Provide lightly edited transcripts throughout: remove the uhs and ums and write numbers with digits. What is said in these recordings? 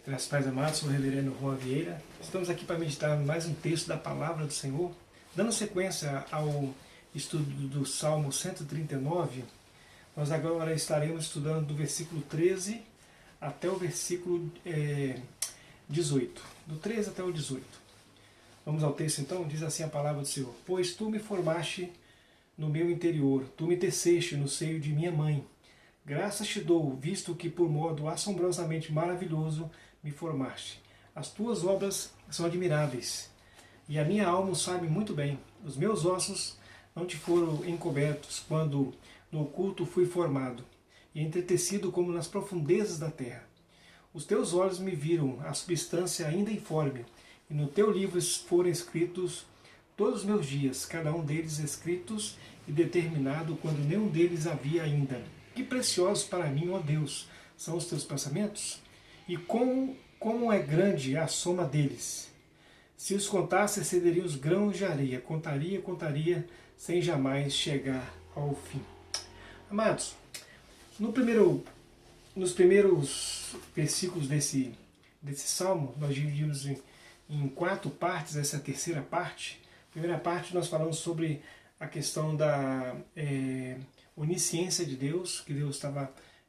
Graças a Deus, amados, sou o reverendo Juan Vieira. Estamos aqui para meditar mais um texto da Palavra do Senhor. Dando sequência ao estudo do Salmo 139, nós agora estaremos estudando do versículo 13 até o versículo 18. Do 13 até o 18. Vamos ao texto então? Diz assim a Palavra do Senhor. Pois tu me formaste no meu interior, tu me teceste no seio de minha mãe. Graças te dou, visto que por modo assombrosamente maravilhoso me formaste. As tuas obras são admiráveis, e a minha alma o sabe muito bem. Os meus ossos não te foram encobertos, quando no oculto fui formado, e entretecido como nas profundezas da terra. Os teus olhos me viram a substância ainda informe, e no teu livro foram escritos todos os meus dias, cada um deles escritos e determinado, quando nenhum deles havia ainda. Que preciosos para mim, ó Deus, são os teus pensamentos, e como é grande a soma deles. Se os contasse, excederiam os grãos de areia. Contaria, sem jamais chegar ao fim. Amados, nos primeiros versículos desse salmo, nós dividimos em 4 partes, essa é a terceira parte. A primeira parte nós falamos sobre a questão da onisciência de Deus, que Deus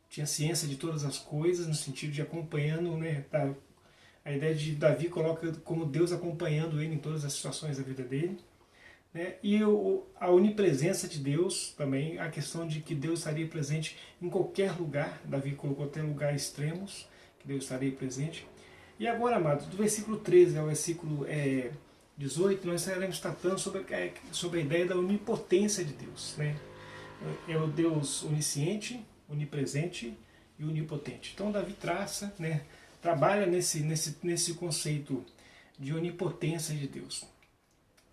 tinha ciência de todas as coisas, no sentido de acompanhando, né, a ideia de Davi coloca como Deus acompanhando ele em todas as situações da vida dele, né, e a onipresença de Deus também, a questão de que Deus estaria presente em qualquer lugar. Davi colocou até lugares extremos, que Deus estaria presente. E agora, amados, do versículo 13 ao versículo 18, nós estaremos tratando sobre a ideia da onipotência de Deus, né? É o Deus onisciente, onipresente e onipotente. Então Davi trabalha nesse conceito de onipotência de Deus.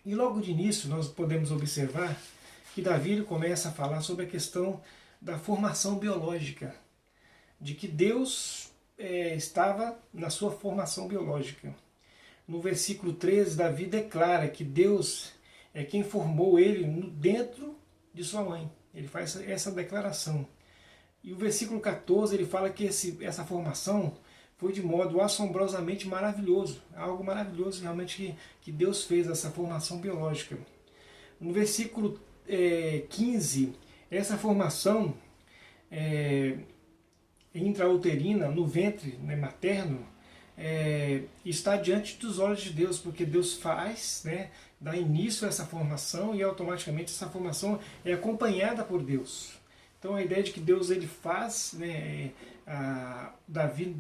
E logo de início nós podemos observar que Davi começa a falar sobre a questão da formação biológica, de que Deus estava na sua formação biológica. No versículo 13, Davi declara que Deus é quem formou ele dentro de sua mãe. Ele faz essa declaração. E o versículo 14, ele fala que essa formação foi de modo assombrosamente maravilhoso. Algo maravilhoso realmente que Deus fez, essa formação biológica. No versículo 15, essa formação intrauterina, no ventre, né, materno, está diante dos olhos de Deus, porque Deus faz, né, dá início a essa formação e automaticamente essa formação é acompanhada por Deus. Então a ideia de que Deus ele faz, né, Davi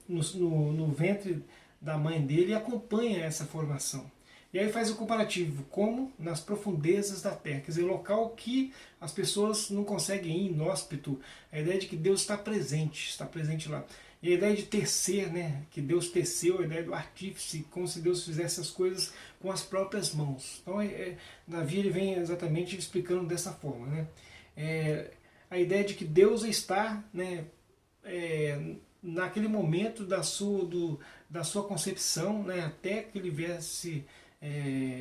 no ventre da mãe dele e acompanha essa formação. E aí faz o comparativo, como nas profundezas da terra, quer dizer, local que as pessoas não conseguem ir, inóspito. A ideia de que Deus está presente lá. E a ideia de tecer, né, que Deus teceu, a ideia do artífice, como se Deus fizesse as coisas com as próprias mãos. Então Davi ele vem exatamente explicando dessa forma, né? A ideia de que Deus está, né, naquele momento da sua concepção, né, até que ele viesse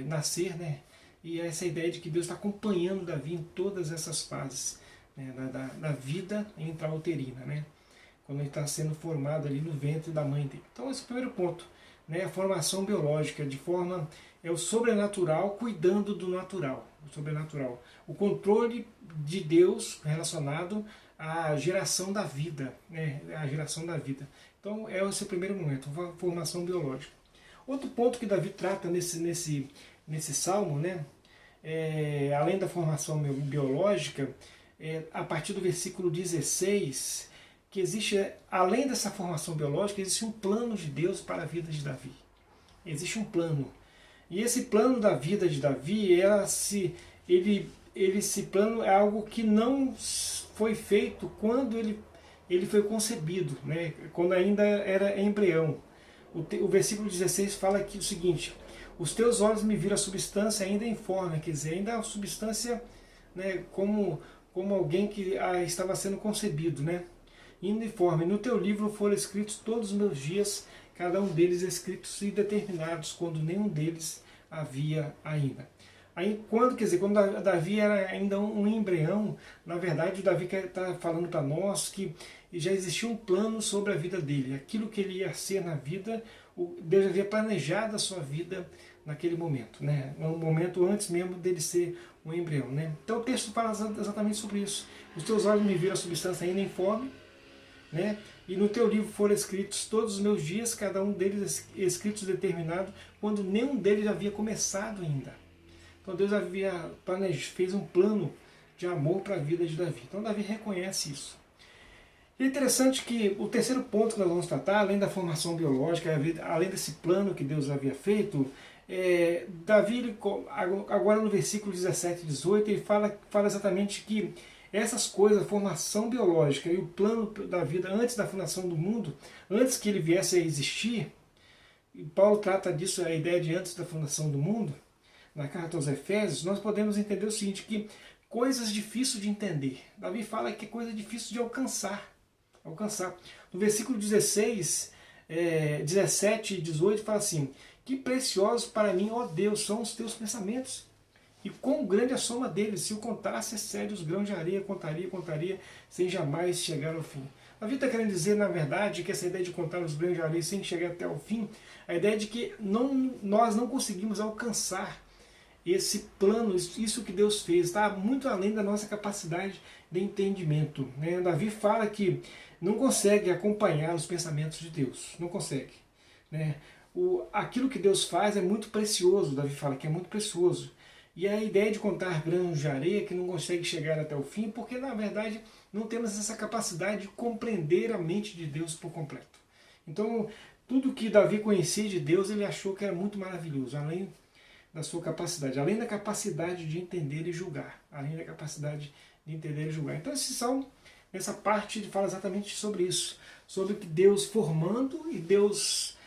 nascer, né, e essa ideia de que Deus está acompanhando Davi em todas essas fases, né, da vida intrauterina, né, quando ele está sendo formado ali no ventre da mãe dele. Então esse é o primeiro ponto, né, a formação biológica, é o sobrenatural cuidando do natural, o sobrenatural, o controle de Deus relacionado à geração da vida, né, a geração da vida. Então esse é o primeiro momento, a formação biológica. Outro ponto que Davi trata nesse salmo, né, além da formação biológica, a partir do versículo 16, que existe, além dessa formação biológica, existe um plano de Deus para a vida de Davi. Existe um plano. E esse plano da vida de Davi, esse plano é algo que não foi feito quando ele foi concebido, né? Quando ainda era embrião. O versículo 16 fala aqui o seguinte: os teus olhos me viram a substância ainda informe, quer dizer, ainda a substância, né, como alguém que estava sendo concebido, né? Informe. No teu livro foram escritos todos os meus dias, cada um deles escritos e determinados, quando nenhum deles havia ainda. Aí, quando Davi era ainda um embrião, na verdade o Davi está falando para nós que e já existia um plano sobre a vida dele, aquilo que ele ia ser na vida, Deus havia planejado a sua vida naquele momento, né? Um momento antes mesmo dele ser um embrião, né? Então o texto fala exatamente sobre isso. Os teus olhos me viram a substância ainda informe, né? E no teu livro foram escritos todos os meus dias, cada um deles escritos determinado, quando nenhum deles havia começado ainda. Então Deus fez um plano de amor para a vida de Davi. Então Davi reconhece isso. E é interessante que o terceiro ponto que nós vamos tratar, além da formação biológica, além desse plano que Deus havia feito, Davi, agora no versículo 17 e 18, ele fala exatamente que essas coisas, a formação biológica e o plano da vida antes da fundação do mundo, antes que ele viesse a existir, e Paulo trata disso, a ideia de antes da fundação do mundo, na carta aos Efésios, nós podemos entender o seguinte, que coisas difíceis de entender. Davi fala que é coisa difícil de alcançar. No versículo 16, 17 e 18 fala assim, que preciosos para mim, ó Deus, são os teus pensamentos, e quão grande a soma deles, se eu contasse sério os grãos de areia, contaria, sem jamais chegar ao fim. Davi está querendo dizer, na verdade, que essa ideia de contar os grãos de areia sem chegar até o fim, a ideia de que nós não conseguimos alcançar esse plano, isso que Deus fez, está muito além da nossa capacidade de entendimento, né? Davi fala que não consegue acompanhar os pensamentos de Deus, não consegue, né? Aquilo que Deus faz é muito precioso, Davi fala que é muito precioso. E a ideia de contar grãos de areia que não consegue chegar até o fim, porque na verdade não temos essa capacidade de compreender a mente de Deus por completo. Então, tudo que Davi conhecia de Deus, ele achou que era muito maravilhoso, além da sua capacidade, além da capacidade de entender e julgar, Então, esse salmo, essa parte, fala exatamente sobre isso, sobre que Deus formando e Deus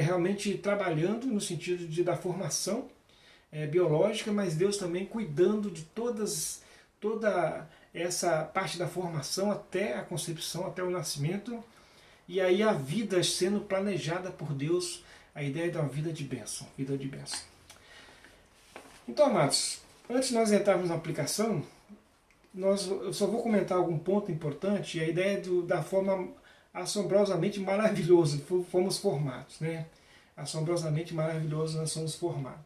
realmente trabalhando no sentido da formação biológica, mas Deus também cuidando de toda essa parte da formação até a concepção, até o nascimento, e aí a vida sendo planejada por Deus, a ideia de uma vida de bênção, Então, amados, antes de nós entrarmos na aplicação, eu só vou comentar algum ponto importante, a ideia da forma assombrosamente maravilhosa fomos formados, né? Assombrosamente maravilhoso nós somos formados.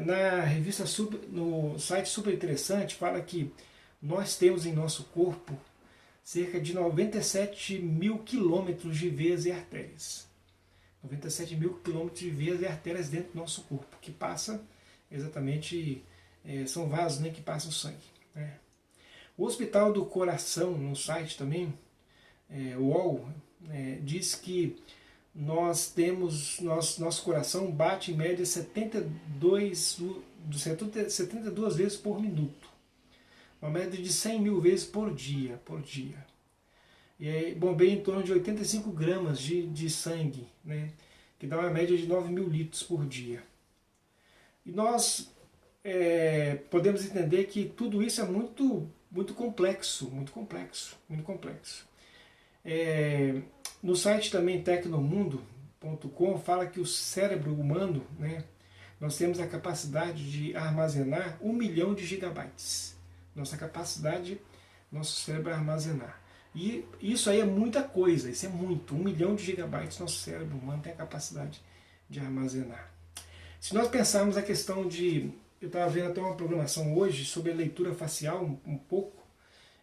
Na revista, no site Super Interessante, fala que nós temos em nosso corpo cerca de 97 mil quilômetros de veias e artérias. 97 mil quilômetros de veias e artérias dentro do nosso corpo, que passa exatamente, são vasos, né, que passam sangue, né? O Hospital do Coração, no site também, o UOL, diz que nosso coração bate em média 72 vezes por minuto, uma média de 100 mil vezes por dia. E aí bombeia em torno de 85 gramas de sangue, né, que dá uma média de 9 mil litros por dia. E nós podemos entender que tudo isso é muito complexo. No site também tecnomundo.com fala que o cérebro humano, né, nós temos a capacidade de armazenar 1 milhão de gigabytes. Nosso cérebro armazenar. E isso aí é muita coisa, isso é muito. 1 milhão de gigabytes nosso cérebro humano tem a capacidade de armazenar. Se nós pensarmos a questão eu estava vendo até uma programação hoje sobre a leitura facial, um pouco,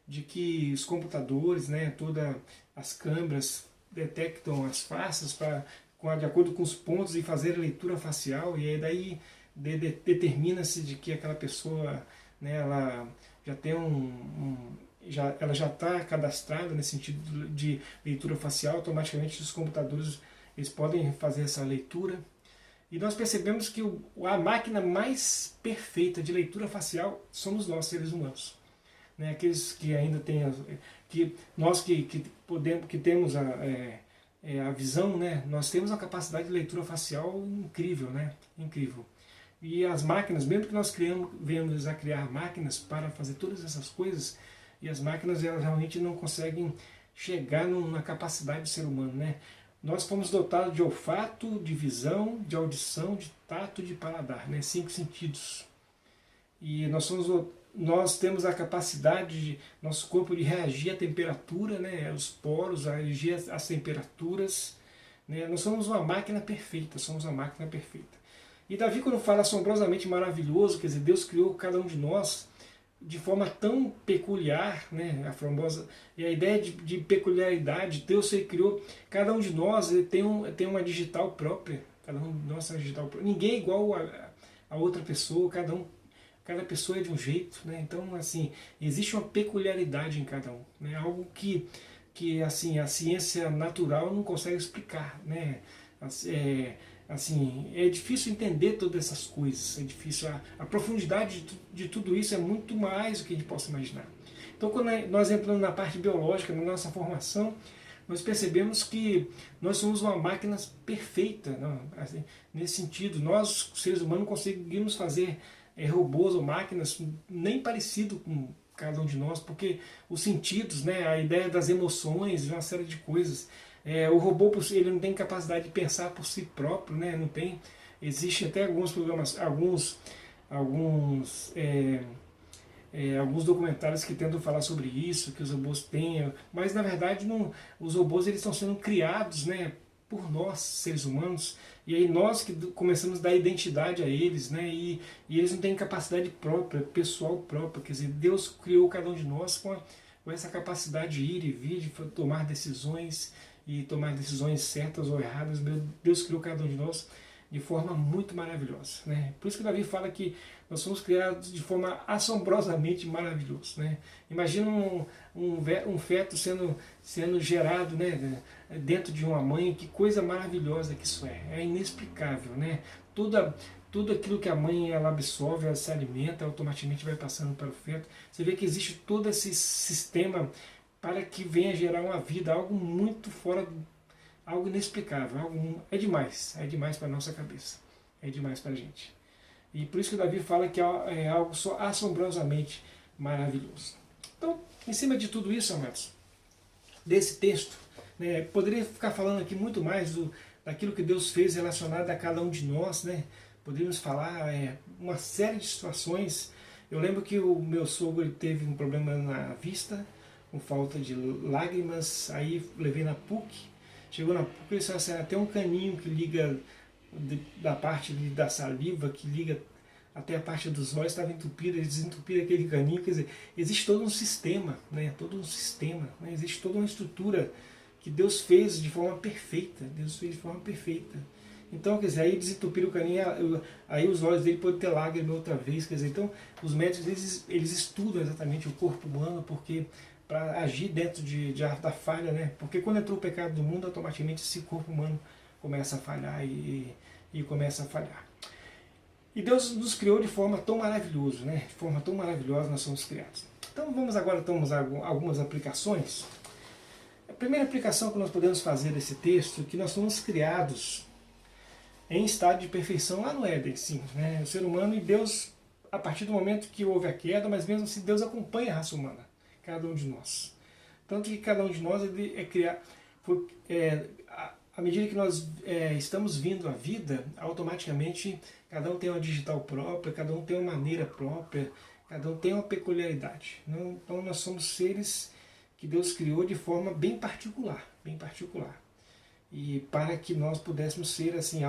de que os computadores, né, todas as câmeras detectam as faces de acordo com os pontos e fazer a leitura facial, e aí daí determina-se de que aquela pessoa, né, ela já tem ela já está cadastrada nesse sentido de leitura facial. Automaticamente os computadores eles podem fazer essa leitura. E nós percebemos que a máquina mais perfeita de leitura facial somos nós, seres humanos. Né? Aqueles que ainda têm, nós que temos a visão, né? Nós temos uma capacidade de leitura facial incrível, né? Incrível. E as máquinas, mesmo que nós venhamos a criar máquinas para fazer todas essas coisas, e as máquinas elas realmente não conseguem chegar na capacidade do ser humano, né? Nós fomos dotados de olfato, de visão, de audição, de tato e de paladar, né? 5 sentidos. E nós somos nós temos a capacidade, nosso corpo de reagir à temperatura, né, os poros, a reagir às temperaturas, né, nós somos uma máquina perfeita, somos uma máquina perfeita. E Davi, quando fala assombrosamente maravilhoso, quer dizer, Deus criou cada um de nós de forma tão peculiar, né, a famosa, e a ideia de peculiaridade, Deus criou, cada um de nós tem uma digital própria, cada um de nós tem uma digital própria, ninguém é igual a outra pessoa, cada pessoa é de um jeito, né, então assim, existe uma peculiaridade em cada um, né, algo que assim, a ciência natural não consegue explicar, né, assim, é difícil entender todas essas coisas, é difícil, a profundidade de tudo isso é muito mais do que a gente possa imaginar. Então, quando nós entramos na parte biológica, na nossa formação, nós percebemos que nós somos uma máquina perfeita, não? Assim, nesse sentido, nós, seres humanos, não conseguimos fazer robôs ou máquinas nem parecido com cada um de nós, porque os sentidos, né, a ideia das emoções, uma série de coisas, o robô por si, ele não tem capacidade de pensar por si próprio, né? Não tem. Existe até alguns programas, alguns documentários que tentam falar sobre isso, que os robôs têm, mas na verdade não, os robôs eles estão sendo criados, né, por nós, seres humanos, e aí nós que começamos a dar identidade a eles, né, e eles não têm capacidade própria, pessoal própria, quer dizer, Deus criou cada um de nós com essa capacidade de ir e vir, de tomar decisões, e tomar decisões certas ou erradas. Deus criou cada um de nós de forma muito maravilhosa, né? Por isso que Davi fala que nós somos criados de forma assombrosamente maravilhosa, né? Imagina um feto sendo gerado, né, dentro de uma mãe, que coisa maravilhosa que isso é inexplicável, né? Tudo aquilo que a mãe ela absorve, ela se alimenta, automaticamente vai passando para o feto. Você vê que existe todo esse sistema para que venha gerar uma vida, algo muito fora, algo inexplicável, é demais para a nossa cabeça, é demais para a gente. E por isso que Davi fala que é algo só assombrosamente maravilhoso. Então, em cima de tudo isso, amados, desse texto, né, poderia ficar falando aqui muito mais daquilo que Deus fez relacionado a cada um de nós, né? Poderíamos falar uma série de situações. Eu lembro que o meu sogro teve um problema na vista, com falta de lágrimas, aí levei na PUC, chegou na PUC, ele disse assim, até um caninho que liga da parte da saliva, que liga até a parte dos olhos, estava entupida, eles desentupiram aquele caninho, quer dizer, existe todo um sistema, né, existe toda uma estrutura que Deus fez de forma perfeita, Então, quer dizer, aí desentupiram o caninho, aí os olhos dele podem ter lágrima outra vez, quer dizer, então os médicos eles estudam exatamente o corpo humano, porque para agir dentro da falha, né? Porque quando entrou o pecado do mundo, automaticamente esse corpo humano começa a falhar e começa a falhar. E Deus nos criou de forma tão maravilhosa, né? De forma tão maravilhosa nós somos criados. Então vamos agora a algumas aplicações. A primeira aplicação que nós podemos fazer desse texto é que nós somos criados em estado de perfeição lá no Éden, sim, né? O ser humano e Deus, a partir do momento que houve a queda, mas mesmo assim Deus acompanha a raça humana, cada um de nós. Tanto que cada um de nós é criado, à medida que nós estamos vindo à vida, automaticamente cada um tem uma digital própria, cada um tem uma maneira própria, cada um tem uma peculiaridade. Então nós somos seres que Deus criou de forma bem particular, E para que nós pudéssemos ser assim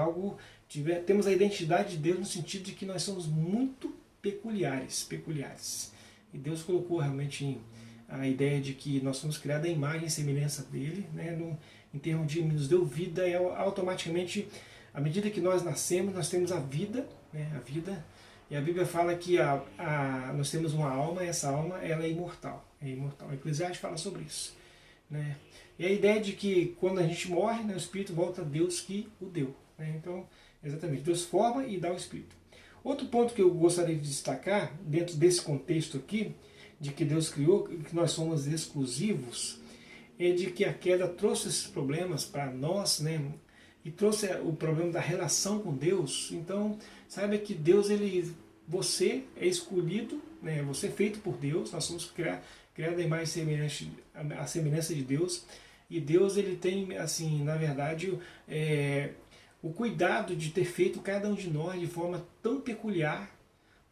temos a identidade de Deus no sentido de que nós somos muito peculiares. E Deus colocou realmente a ideia de que nós somos criados à imagem e semelhança dele, né? Em termos de nos deu vida, e automaticamente, à medida que nós nascemos, nós temos a vida, né? E a Bíblia fala que nós temos uma alma, e essa alma ela é imortal. O Eclesiastes fala sobre isso, né? E a ideia de que quando a gente morre, né, o Espírito volta a Deus que o deu, né? Então, exatamente, Deus forma e dá o Espírito. Outro ponto que eu gostaria de destacar, dentro desse contexto aqui, de que Deus criou, que nós somos exclusivos, é de que a queda trouxe esses problemas para nós, né? E trouxe o problema da relação com Deus. Então, saiba que Deus, você é escolhido, né? Você é feito por Deus, nós somos criados à imagem e a semelhança de Deus. E Deus ele tem, assim, na verdade, o cuidado de ter feito cada um de nós de forma tão peculiar,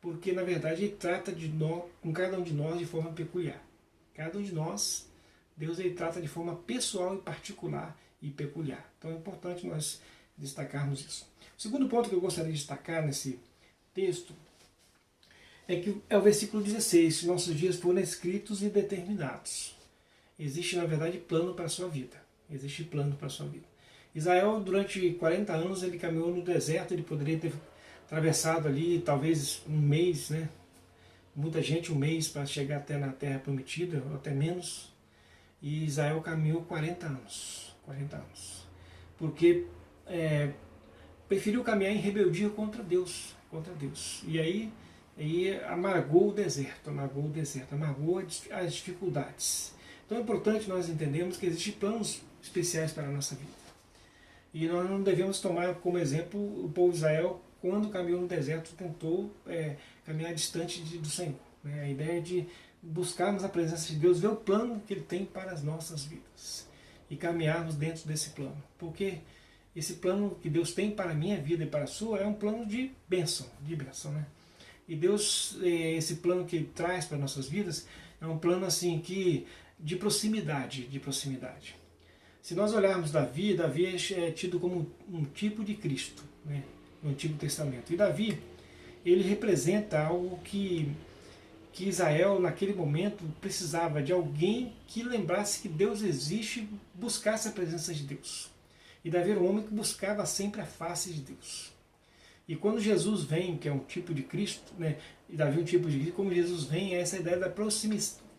porque na verdade Ele trata de nós, com cada um de nós de forma peculiar. Cada um de nós, Deus Ele trata de forma pessoal e particular e peculiar. Então é importante nós destacarmos isso. O segundo ponto que eu gostaria de destacar nesse texto é o versículo 16, se nossos dias foram escritos e determinados. Existe, na verdade, plano para a sua vida. Existe plano para a sua vida. Israel, durante 40 anos, ele caminhou no deserto, ele poderia ter atravessado ali, talvez um mês, né? Muita gente, um mês para chegar até na Terra Prometida, ou até menos. E Israel caminhou 40 anos. 40 anos. Porque preferiu caminhar em rebeldia contra Deus. Contra Deus. E aí amargou o deserto, amargou as dificuldades. Então é importante nós entendermos que existem planos especiais para a nossa vida. E nós não devemos tomar como exemplo o povo de Israel, quando caminhou no deserto, tentou caminhar distante do Senhor. A ideia de buscarmos a presença de Deus, ver o plano que Ele tem para as nossas vidas. E caminharmos dentro desse plano. Porque esse plano que Deus tem para a minha vida e para a sua é um plano de bênção, né? E Deus, esse plano que Ele traz para as nossas vidas, é um plano assim de proximidade. Se nós olharmos Davi é tido como um tipo de Cristo, né, no Antigo Testamento. E Davi, ele representa algo que Israel, naquele momento, precisava de alguém que lembrasse que Deus existe, buscasse a presença de Deus. E Davi era um homem que buscava sempre a face de Deus. E quando Jesus vem, que é um tipo de Cristo, né, e Davi é um tipo de Cristo, como Jesus vem, é essa ideia da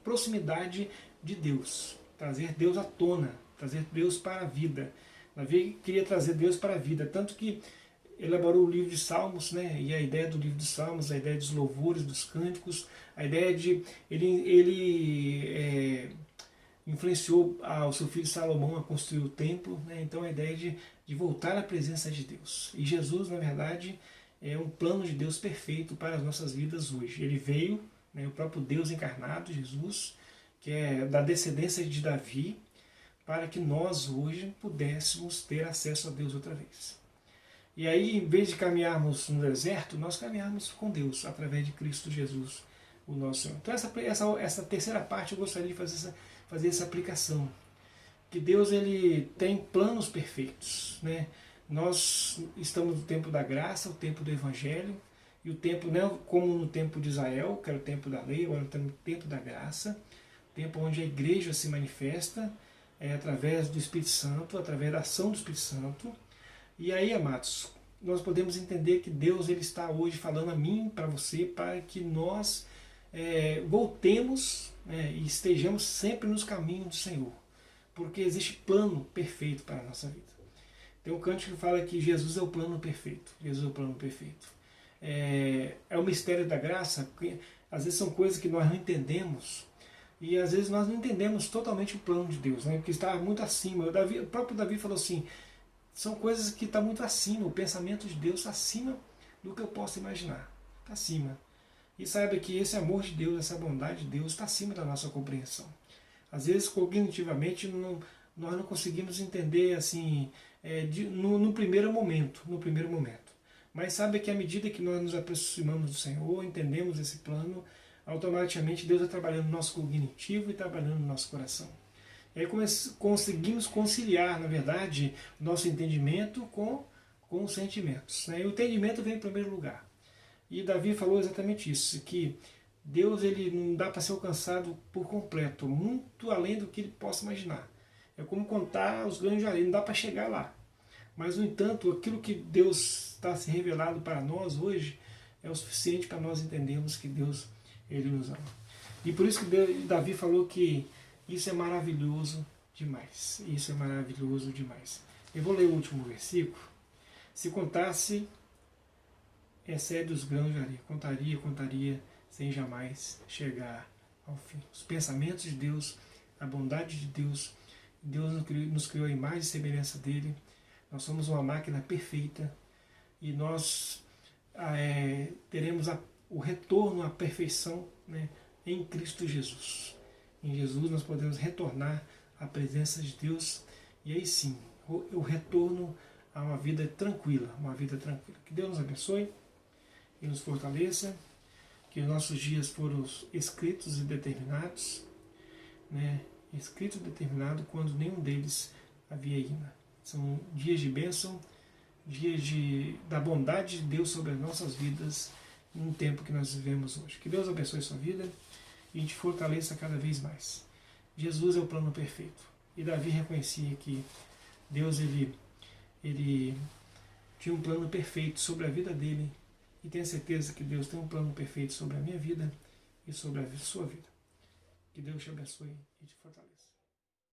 proximidade de Deus. Trazer Deus à tona, trazer Deus para a vida. Davi queria trazer Deus para a vida, tanto que elaborou o livro de Salmos, né? E a ideia do livro de Salmos, a ideia dos louvores, dos cânticos, a ideia de... Ele influenciou o seu filho Salomão a construir o templo, né? Então a ideia de voltar à presença de Deus. E Jesus, na verdade, é um plano de Deus perfeito para as nossas vidas hoje. Ele veio, né, o próprio Deus encarnado, Jesus, que é da descendência de Davi, para que nós hoje pudéssemos ter acesso a Deus outra vez. E aí, em vez de caminharmos no deserto, nós caminharmos com Deus, através de Cristo Jesus, o nosso Senhor. Então essa terceira parte eu gostaria de fazer essa aplicação. Que Deus ele tem planos perfeitos, né? Nós estamos no tempo da graça, o tempo do Evangelho, e o tempo, não como no tempo de Israel, que era o tempo da lei, agora estamos no tempo da graça, o tempo onde a igreja se manifesta através do Espírito Santo, através da ação do Espírito Santo. E aí, amados, nós podemos entender que Deus ele está hoje falando a mim, para você, para que nós voltemos e estejamos sempre nos caminhos do Senhor, porque existe plano perfeito para a nossa vida. Tem um cântico que fala que Jesus é o plano perfeito. Jesus é o plano perfeito. É o mistério da graça, porque às vezes são coisas que nós não entendemos, e às vezes nós não entendemos totalmente o plano de Deus, né? Porque está muito acima. O próprio Davi falou assim, são coisas que estão muito acima, o pensamento de Deus está acima do que eu posso imaginar. Está acima. E saiba que esse amor de Deus, essa bondade de Deus está acima da nossa compreensão. Às vezes, cognitivamente, nós não conseguimos entender assim, no primeiro momento. Mas sabe que à medida que nós nos aproximamos do Senhor, entendemos esse plano, automaticamente Deus está trabalhando no nosso cognitivo e trabalhando no nosso coração. E aí conseguimos conciliar, na verdade, o nosso entendimento com os sentimentos, né? E o entendimento vem em primeiro lugar. E Davi falou exatamente isso, que Deus ele não dá para ser alcançado por completo, muito além do que ele possa imaginar. É como contar os grãos de areia, não dá para chegar lá. Mas, no entanto, aquilo que Deus está se revelado para nós hoje é o suficiente para nós entendermos que Deus ele nos ama. E por isso que Davi falou que isso é maravilhoso demais. Isso é maravilhoso demais. Eu vou ler o último versículo. Se contasse, excede os grãos de areia. Contaria, sem jamais chegar ao fim. Os pensamentos de Deus, a bondade de Deus, Deus nos criou a imagem e semelhança dele. Nós somos uma máquina perfeita e nós teremos o retorno à perfeição, né, em Cristo Jesus. Em Jesus nós podemos retornar à presença de Deus e aí sim, o retorno a uma vida tranquila, Que Deus nos abençoe e nos fortaleça. que os nossos dias foram escritos e determinados, né? Escrito e determinado quando nenhum deles havia ainda. São dias de bênção, dias da bondade de Deus sobre as nossas vidas, num tempo que nós vivemos hoje. Que Deus abençoe a sua vida e a gente fortaleça cada vez mais. Jesus é o plano perfeito. E Davi reconhecia que Deus ele tinha um plano perfeito sobre a vida dele, e tenho certeza que Deus tem um plano perfeito sobre a minha vida e sobre a sua vida. Que Deus te abençoe e te fortaleça.